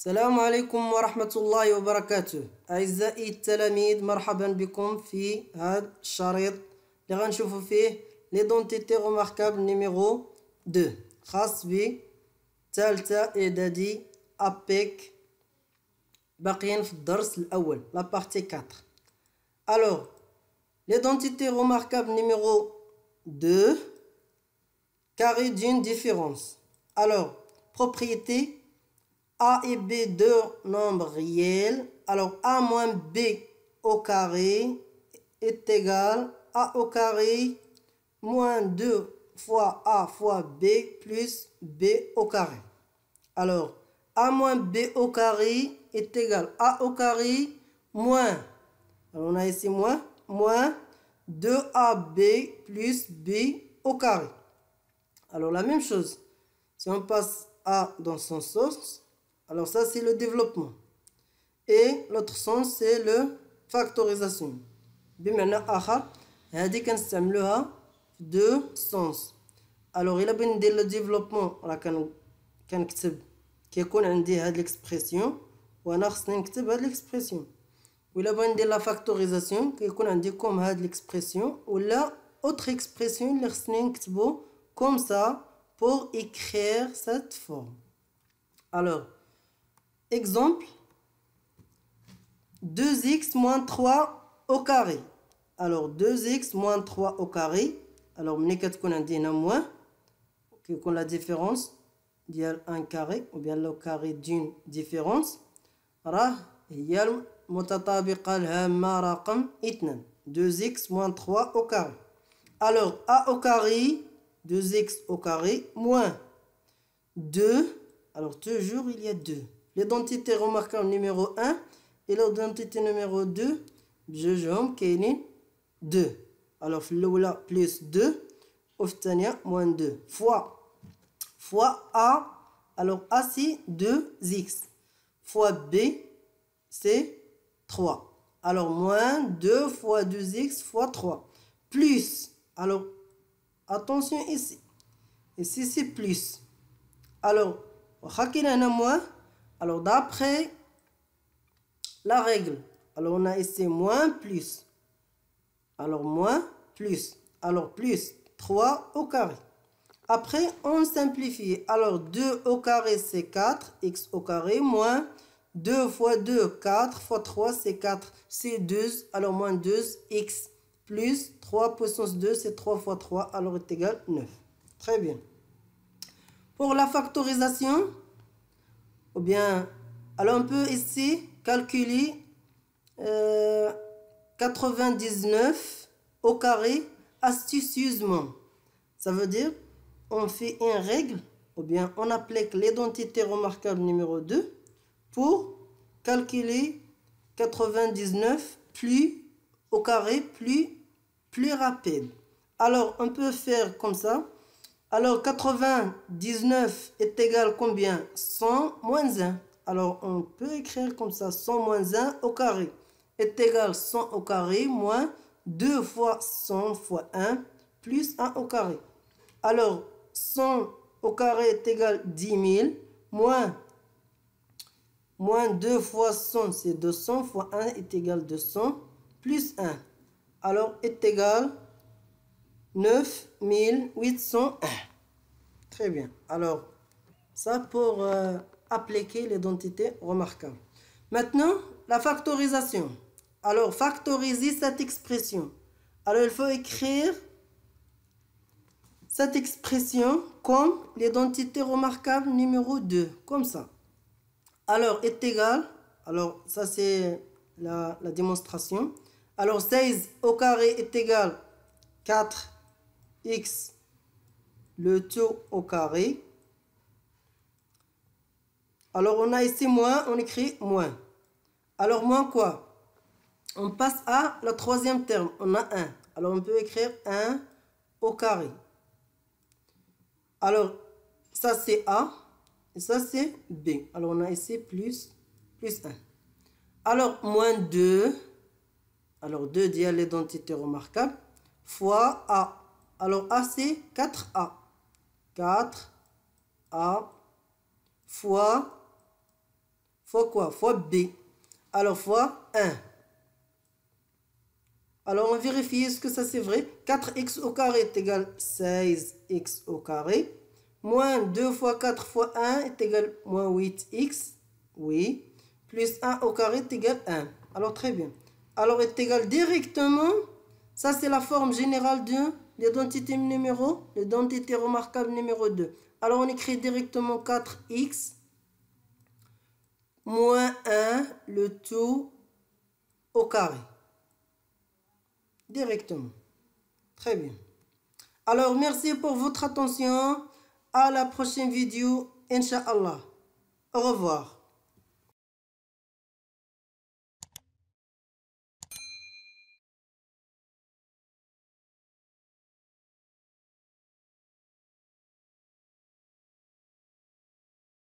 السلام عليكم ورحمة الله وبركاته. أعزائي التلاميذ، مرحبا بكم في هذا الشريط اللي غنشوفوا فيه ليدونتيتي روماركابل نيميرو 2 خاص بثالثة إعدادي أبيك، باقيين في الدرس الأول لا بارتي 4. Alors, l'identité remarquable numéro 2, carré d'une différence. Alors, propriété A et B, deux nombres réels. Alors, A moins B au carré est égal à A au carré moins 2 fois A fois B plus B au carré. Alors, A moins B au carré est égal à A au carré moins, alors on a ici moins 2AB plus B au carré. Alors, la même chose, si on passe A dans son sens, alors ça c'est le développement. Et l'autre sens c'est le factorisation. بمعنى آخر هذه كنستعملوها في دو سونس. alors إلا بغيت ندير لو ديفلوبمون راه كنكتب كيكون عندي هاد ليكسبرسيون وانا خصني نكتب هاد ليكسبرسيون، وإلا بغيت ندير لا فاكتوريزاسيون كيكون عندي كوم هاد ليكسبرسيون ولا اوتر اكسبرسيون اللي خصني نكتبو كوم سا pour écrire cette forme. Alors, exemple, 2x moins 3 au carré. Alors, 2x moins 3 au carré. Alors, on a moins, qui est la différence ديال un carré, ou bien le carré d'une différence. راه هي المتطابقة الهامة رقم 2. 2x moins 3 au carré. Alors, a au carré, 2x au carré, moins 2. Alors, toujours, il y a 2. L'identité remarquable numéro 1 et l'identité numéro 2, بجوجهم كاينين 2. Alors, في الأولى plus 2 وفي الثانية moins 2 fois A. Alors, A c'est 2x fois B c'est 3. Alors, moins 2 fois 2x fois 3 plus. Alors, attention ici. Ici c'est plus. Alors, moins. Alors, d'après la règle, alors on a ici moins plus. Alors, moins plus. Alors, plus 3 au carré. Après, on simplifie. Alors, 2 au carré, c'est 4. X au carré, moins 2 fois 2, 4 fois 3, c'est 4. C'est 12. Alors, moins 12. X plus 3 puissance 2, c'est 3 fois 3. Alors, est égal 9. Très bien. Pour la factorisation, ou bien, alors on peut ici calculer 99 au carré astucieusement. Ça veut dire, on fait une règle, ou bien on applique l'identité remarquable numéro 2 pour calculer 99 plus au carré plus rapide. Alors, on peut faire comme ça. Alors, 99 est égal combien? 100 moins 1. Alors, on peut écrire comme ça. 100 moins 1 au carré est égal 100 au carré moins 2 fois 100 fois 1 plus 1 au carré. Alors, 100 au carré est égal 10 000 moins 2 fois 100, c'est 200 fois 1 est égal 200 plus 1. Alors, est égal 9801. Très bien. Alors, ça pour appliquer l'identité remarquable. Maintenant, la factorisation. Alors, factoriser cette expression. Alors, il faut écrire cette expression comme l'identité remarquable numéro 2. Comme ça. Alors, est égal. Alors, ça c'est la démonstration. Alors, 16 au carré est égal 4x le tout au carré. Alors, on a ici moins, on écrit moins. Alors, moins quoi? On passe à la troisième terme. On a 1. Alors, on peut écrire 1 au carré. Alors, ça c'est A et ça c'est B. Alors, on a ici plus 1. Alors, moins 2. Alors, 2 dit l'identité remarquable fois A. Alors, A c'est 4A. 4A fois fois quoi? Fois B. Alors fois 1. Alors on vérifie est-ce que ça c'est vrai. 4x au carré est égal 16x au carré. Moins 2 fois 4 fois 1 est égal moins 8x. Oui. Plus 1 au carré est égal 1. Alors très bien. Alors est égal directement. Ça c'est la forme générale de l'identité numéro. L'identité remarquable numéro 2. Alors on écrit directement 4x moins 1 le tout au carré. Directement. Très bien. Alors, merci pour votre attention. À la prochaine vidéo, Inch'Allah. Au revoir.